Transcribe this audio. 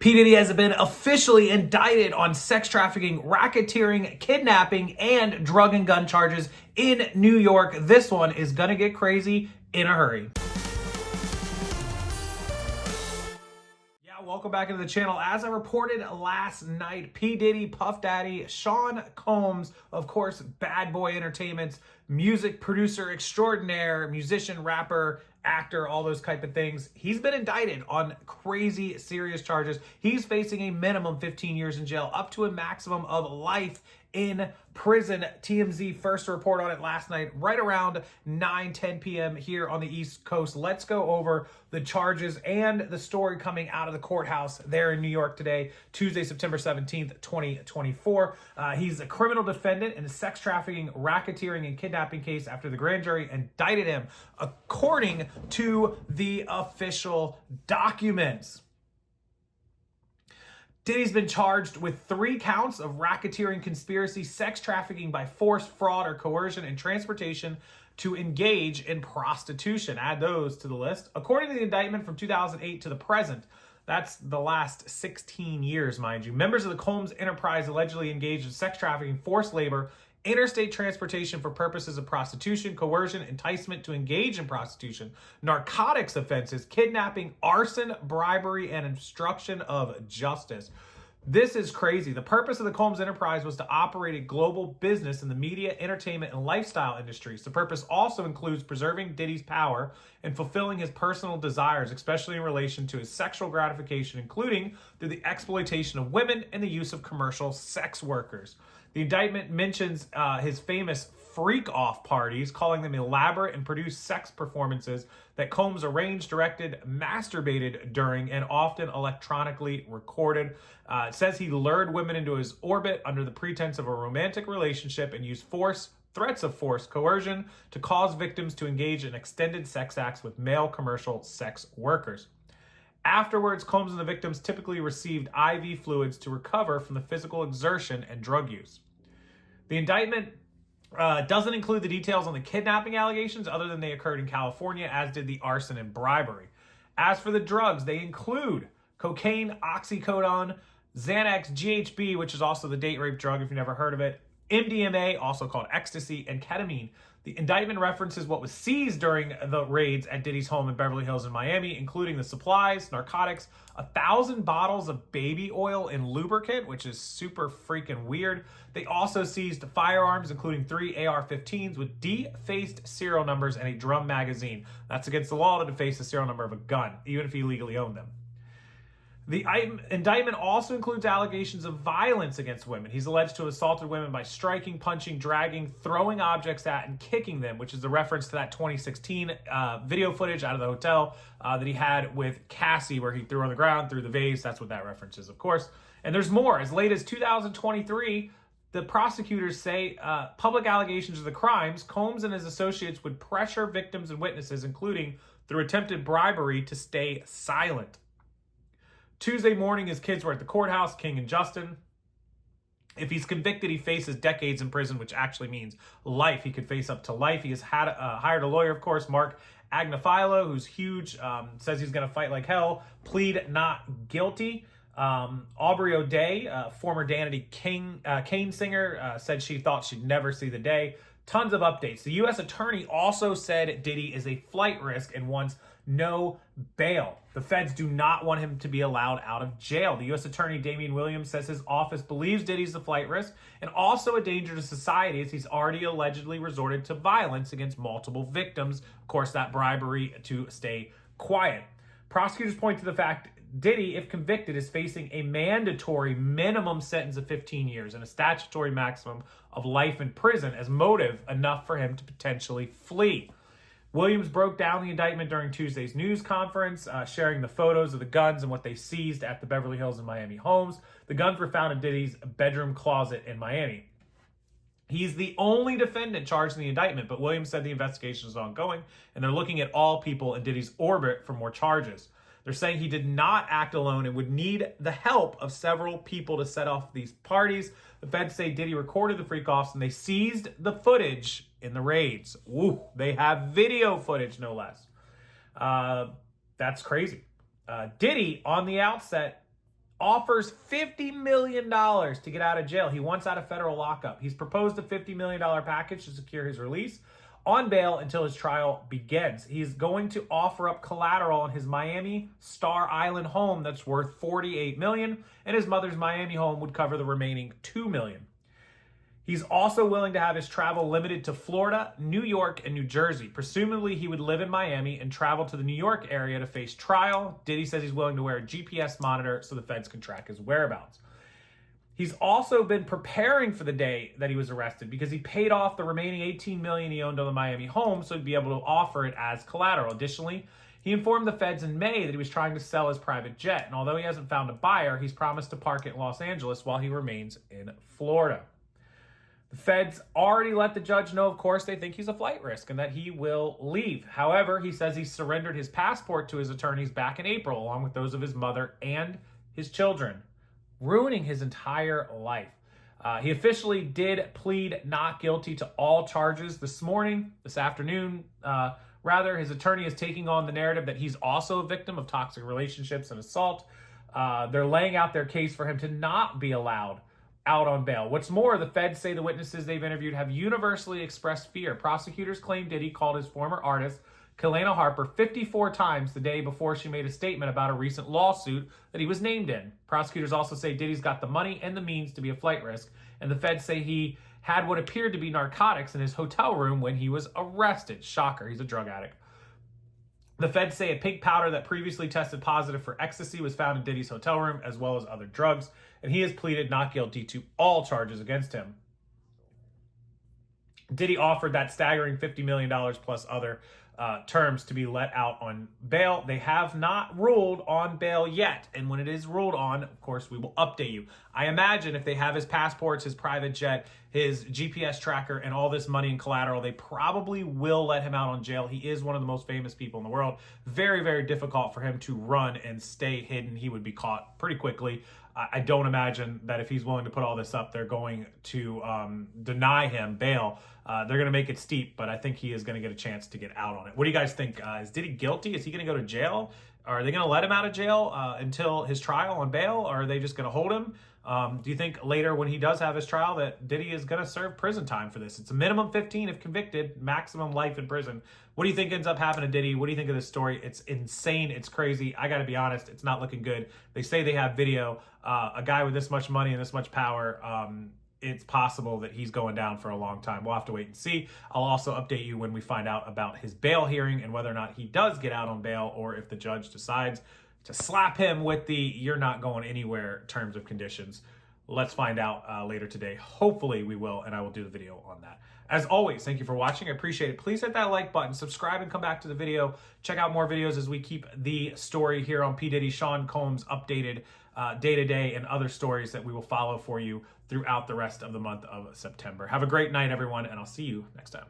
P. Diddy has been officially indicted on sex trafficking, racketeering, kidnapping, and drug and gun charges in New York. This one is going to get crazy in a hurry. Welcome back into the channel. As I reported last night, P. Diddy, Puff Daddy, Sean Combs, of course, Bad Boy Entertainment's music producer extraordinaire, musician, rapper, actor, all those type of things. He's been indicted on crazy serious charges. He's facing a minimum 15 years in jail, up to a maximum of life in prison. TMZ first report on it last night, right around 9-10 p.m. here on the East Coast. Let's go over the charges and the story coming out of the courthouse there in New York today, Tuesday, September 17th, 2024. He's a criminal defendant in a sex trafficking, racketeering, and kidnapping case after the grand jury indicted him, according to the official documents. Diddy's been charged with 3 counts of racketeering, conspiracy, sex trafficking by force, fraud, or coercion, and transportation to engage in prostitution. Add those to the list. According to the indictment from 2008 to the present, that's the last 16 years, mind you, members of the Combs enterprise allegedly engaged in sex trafficking, forced labor, interstate transportation for purposes of prostitution, coercion, enticement to engage in prostitution, narcotics offenses, kidnapping, arson, bribery, and obstruction of justice. This is crazy. The purpose of the Combs enterprise was to operate a global business in the media, entertainment, and lifestyle industries. The purpose also includes preserving Diddy's power and fulfilling his personal desires, especially in relation to his sexual gratification, including through the exploitation of women and the use of commercial sex workers. The indictment mentions his famous freak-off parties, calling them elaborate and produced sex performances that Combs arranged, directed, masturbated during, and often electronically recorded. It says he lured women into his orbit under the pretense of a romantic relationship and used force, threats of force, coercion to cause victims to engage in extended sex acts with male commercial sex workers. Afterwards, Combs and the victims typically received IV fluids to recover from the physical exertion and drug use. The indictment doesn't include the details on the kidnapping allegations other than they occurred in California, as did the arson and bribery. As for the drugs, they include cocaine, oxycodone, Xanax, GHB, which is also the date rape drug if you've never heard of it, MDMA, also called ecstasy, and ketamine. The indictment references what was seized during the raids at Diddy's home in Beverly Hills in Miami, including the supplies, narcotics, 1,000 bottles of baby oil and lubricant, which is super freaking weird. They also seized firearms, including 3 AR-15s with defaced serial numbers and a drum magazine. That's against the law to deface the serial number of a gun, even if you legally own them. The indictment also includes allegations of violence against women. He's alleged to have assaulted women by striking, punching, dragging, throwing objects at, and kicking them, which is a reference to that 2016 video footage out of the hotel that he had with Cassie, where he threw her on the ground, threw the vase. That's what that reference is, of course. And there's more. As late as 2023, the prosecutors say public allegations of the crimes, Combs and his associates would pressure victims and witnesses, including through attempted bribery, to stay silent. Tuesday morning, his kids were at the courthouse, King and Justin. If he's convicted, he faces decades in prison, which actually means life. He could face up to life. He has hired a lawyer, of course, Mark Agnifilo, who's huge, says he's going to fight like hell, plead not guilty. Aubrey O'Day, former Danity Kane singer, said she thought she'd never see the day. Tons of updates. The U.S. attorney also said Diddy is a flight risk and wants no bail. The feds do not want him to be allowed out of jail. The U.S. attorney Damian Williams says his office believes Diddy's a flight risk and also a danger to society, as he's already allegedly resorted to violence against multiple victims. Of course, that bribery to stay quiet. Prosecutors point to the fact Diddy, if convicted, is facing a mandatory minimum sentence of 15 years and a statutory maximum of life in prison as motive enough for him to potentially flee. Williams broke down the indictment during Tuesday's news conference, sharing the photos of the guns and what they seized at the Beverly Hills and Miami homes. The guns were found in Diddy's bedroom closet in Miami. He's the only defendant charged in the indictment, but Williams said the investigation is ongoing, and they're looking at all people in Diddy's orbit for more charges. They're saying he did not act alone and would need the help of several people to set off these parties. The feds say Diddy recorded the freak-offs, and they seized the footage in the raids. Woo, they have video footage, no less. That's crazy. Diddy, on the outset, offers $50 million to get out of jail. He wants out of federal lockup. He's proposed a $50 million package to secure his release on bail until his trial begins. He's going to offer up collateral on his Miami Star Island home that's worth $48 million, and his mother's Miami home would cover the remaining $2 million. He's also willing to have his travel limited to Florida, New York, and New Jersey. Presumably, he would live in Miami and travel to the New York area to face trial. Diddy says he's willing to wear a GPS monitor so the feds can track his whereabouts. He's also been preparing for the day that he was arrested because he paid off the remaining $18 million he owned on the Miami home so he'd be able to offer it as collateral. Additionally, he informed the feds in May that he was trying to sell his private jet, and although he hasn't found a buyer, he's promised to park it in Los Angeles while he remains in Florida. The feds already let the judge know, of course, they think he's a flight risk and that he will leave. However, he says he surrendered his passport to his attorneys back in April, along with those of his mother and his children, ruining his entire life. He officially did plead not guilty to all charges this afternoon. His attorney is taking on the narrative that he's also a victim of toxic relationships and assault. They're laying out their case for him to not be allowed out on bail. What's more, the feds say the witnesses they've interviewed have universally expressed fear. Prosecutors claim Diddy called his former artist, Kalena Harper, 54 times the day before she made a statement about a recent lawsuit that he was named in. Prosecutors also say Diddy's got the money and the means to be a flight risk, and the feds say he had what appeared to be narcotics in his hotel room when he was arrested. Shocker, he's a drug addict. The feds say a pink powder that previously tested positive for ecstasy was found in Diddy's hotel room, as well as other drugs, and he has pleaded not guilty to all charges against him. Diddy offered that staggering $50 million plus other terms to be let out on bail. They have not ruled on bail yet, and when it is ruled on, of course, we will update you. I imagine if they have his passports, his private jet, his GPS tracker, and all this money and collateral, they probably will let him out on jail. He is one of the most famous people in the world. Very, very difficult for him to run and stay hidden. He would be caught pretty quickly. I don't imagine that if he's willing to put all this up, they're going to deny him bail. They're going to make it steep, but I think he is going to get a chance to get out on it. What do you guys think? Is Diddy guilty? Is he going to go to jail? Are they going to let him out of jail until his trial on bail? Or are they just going to hold him? Do you think later when he does have his trial that Diddy is going to serve prison time for this? It's a minimum 15 if convicted, maximum life in prison. What do you think ends up happening to Diddy? What do you think of this story? It's insane. It's crazy. I got to be honest. It's not looking good. They say they have video. A guy with this much money and this much power, it's possible that he's going down for a long time. We'll have to wait and see. I'll also update you when we find out about his bail hearing and whether or not he does get out on bail or if the judge decides to slap him with the "you're not going anywhere" terms of conditions. Let's find out later today. Hopefully we will, and I will do the video on that. As always, thank you for watching. I appreciate it. Please hit that like button, subscribe, and come back to the video. Check out more videos as we keep the story here on P. Diddy, Sean Combs updated day-to-day, and other stories that we will follow for you throughout the rest of the month of September. Have a great night, everyone, and I'll see you next time.